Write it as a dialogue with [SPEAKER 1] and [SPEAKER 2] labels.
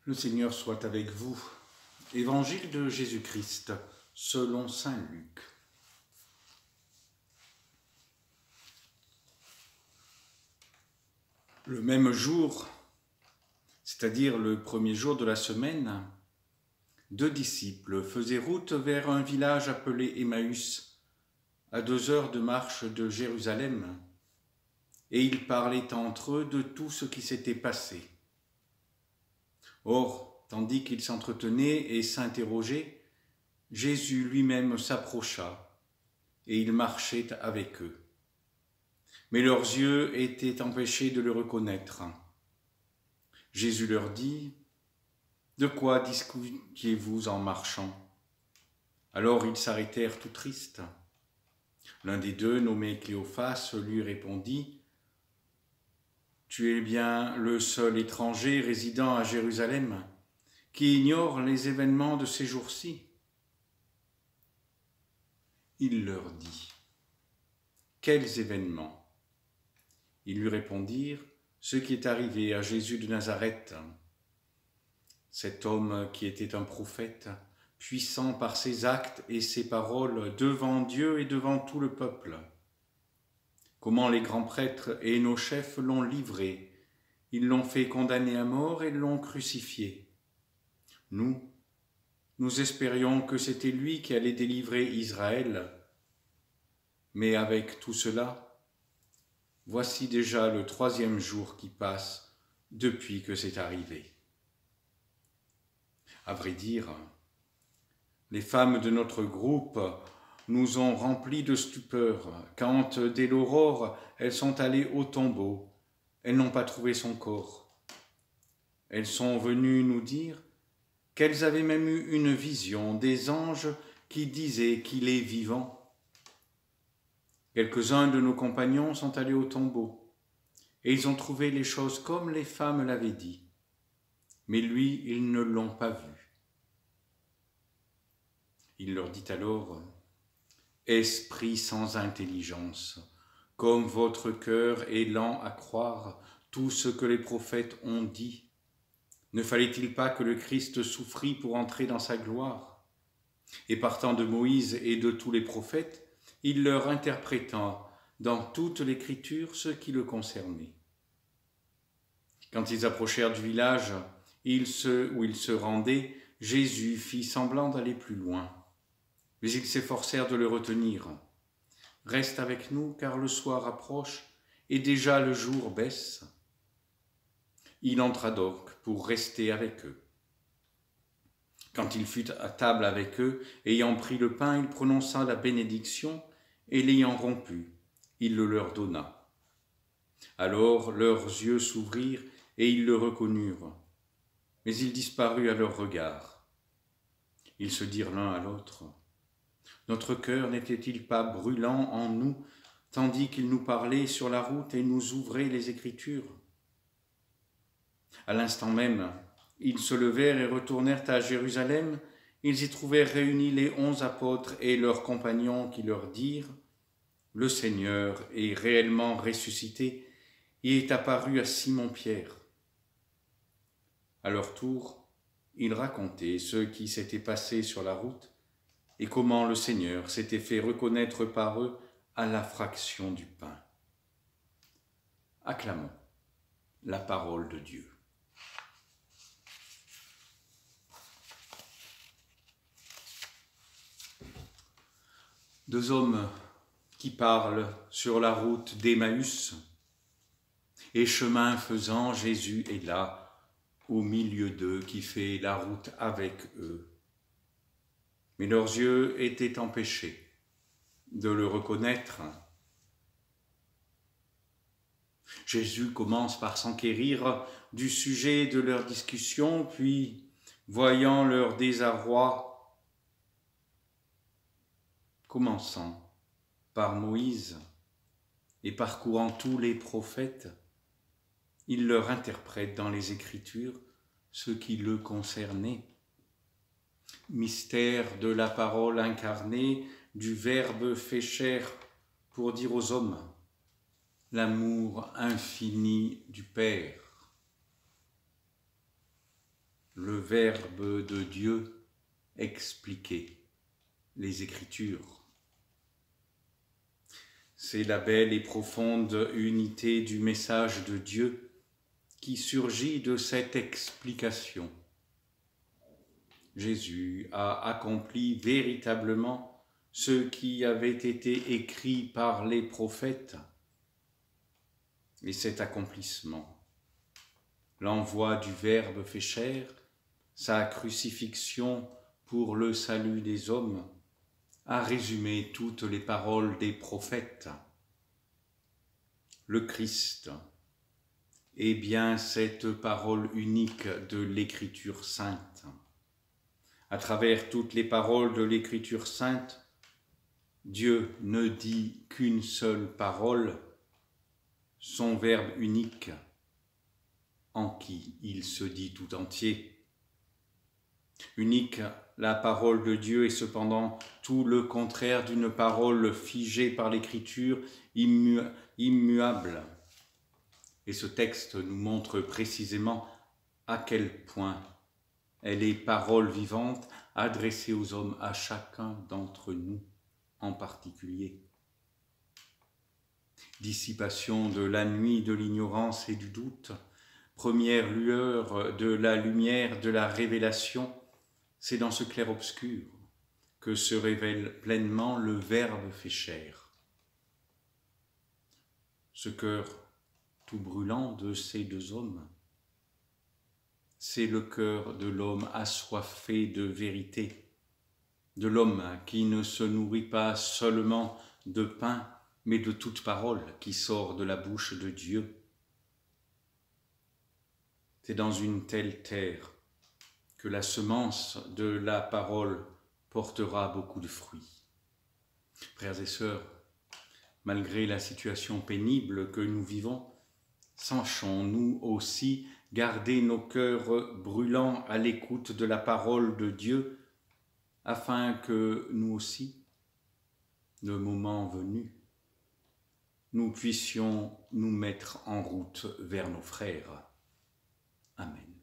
[SPEAKER 1] Le Seigneur soit avec vous. Évangile de Jésus-Christ selon saint Luc. Le même jour, c'est-à-dire le premier jour de la semaine, 2 disciples faisaient route vers un village appelé Emmaüs, à 2 heures de marche de Jérusalem, et ils parlaient entre eux de tout ce qui s'était passé. Or, tandis qu'ils s'entretenaient et s'interrogeaient, Jésus lui-même s'approcha, et il marchait avec eux. Mais leurs yeux étaient empêchés de le reconnaître. Jésus leur dit : « De quoi discutiez-vous en marchant ?» Alors ils s'arrêtèrent tout tristes. L'un des deux, nommé Cléophas, lui répondit : « Tu es bien le seul étranger résidant à Jérusalem qui ignore les événements de ces jours-ci. » Il leur dit : « Quels événements ?» Ils lui répondirent : « Ce qui est arrivé à Jésus de Nazareth. Cet homme qui était un prophète, puissant par ses actes et ses paroles devant Dieu et devant tout le peuple. Comment les grands prêtres et nos chefs l'ont livré, ils l'ont fait condamner à mort et l'ont crucifié. Nous espérions que c'était lui qui allait délivrer Israël. Mais avec tout cela, voici déjà le 3e jour qui passe depuis que c'est arrivé. » À vrai dire, les femmes de notre groupe nous ont remplis de stupeur quand, dès l'aurore, elles sont allées au tombeau. Elles n'ont pas trouvé son corps. Elles sont venues nous dire qu'elles avaient même eu une vision des anges qui disaient qu'il est vivant. Quelques-uns de nos compagnons sont allés au tombeau et ils ont trouvé les choses comme les femmes l'avaient dit. Mais lui, ils ne l'ont pas vu. Il leur dit alors : « Esprit sans intelligence, comme votre cœur est lent à croire tout ce que les prophètes ont dit, ne fallait-il pas que le Christ souffrit pour entrer dans sa gloire ? Et partant de Moïse et de tous les prophètes, il leur interpréta dans toute l'Écriture ce qui le concernait. Quand ils approchèrent du village où ils se rendaient, Jésus fit semblant d'aller plus loin. Mais ils s'efforcèrent de le retenir. « Reste avec nous, car le soir approche, et déjà le jour baisse. » Il entra donc pour rester avec eux. Quand il fut à table avec eux, ayant pris le pain, il prononça la bénédiction, et l'ayant rompu, il le leur donna. Alors leurs yeux s'ouvrirent, et ils le reconnurent. Mais il disparut à leurs regards. Ils se dirent l'un à l'autre : « Notre cœur n'était-il pas brûlant en nous, tandis qu'il nous parlait sur la route et nous ouvrait les Écritures ?» À l'instant même, ils se levèrent et retournèrent à Jérusalem. Ils y trouvèrent réunis les 11 apôtres et leurs compagnons qui leur dirent : « Le Seigneur est réellement ressuscité et est apparu à Simon-Pierre. » À leur tour, ils racontaient ce qui s'était passé sur la route et comment le Seigneur s'était fait reconnaître par eux à la fraction du pain. Acclamons la parole de Dieu. Deux hommes qui parlent sur la route d'Emmaüs, et chemin faisant, Jésus est là, au milieu d'eux, qui fait la route avec eux. Mais leurs yeux étaient empêchés de le reconnaître. Jésus commence par s'enquérir du sujet de leur discussion, puis, voyant leur désarroi, commençant par Moïse et parcourant tous les prophètes, il leur interprète dans les Écritures ce qui le concernait. Mystère de la parole incarnée, du Verbe fait chair pour dire aux hommes l'amour infini du Père. le Verbe de Dieu expliquer les Écritures. C'est la belle et profonde unité du message de Dieu qui surgit de cette explication. Jésus a accompli véritablement ce qui avait été écrit par les prophètes. Et cet accomplissement, l'envoi du Verbe fait chair, sa crucifixion pour le salut des hommes, a résumé toutes les paroles des prophètes. Le Christ est bien cette parole unique de l'Écriture sainte. À travers toutes les paroles de l'Écriture sainte, Dieu ne dit qu'une seule parole, son Verbe unique, en qui il se dit tout entier. Unique, la parole de Dieu est cependant tout le contraire d'une parole figée par l'Écriture, immuable. Et ce texte nous montre précisément à quel point elle est parole vivante adressée aux hommes, à chacun d'entre nous en particulier. Dissipation de la nuit, de l'ignorance et du doute, première lueur de la lumière de la révélation, c'est dans ce clair-obscur que se révèle pleinement le Verbe fait chair. Ce cœur tout brûlant de ces deux hommes, c'est le cœur de l'homme assoiffé de vérité, de l'homme qui ne se nourrit pas seulement de pain, mais de toute parole qui sort de la bouche de Dieu. C'est dans une telle terre que la semence de la parole portera beaucoup de fruits. Frères et sœurs, malgré la situation pénible que nous vivons, sachons-nous aussi garder nos cœurs brûlants à l'écoute de la parole de Dieu, afin que nous aussi, le moment venu, nous puissions nous mettre en route vers nos frères. Amen.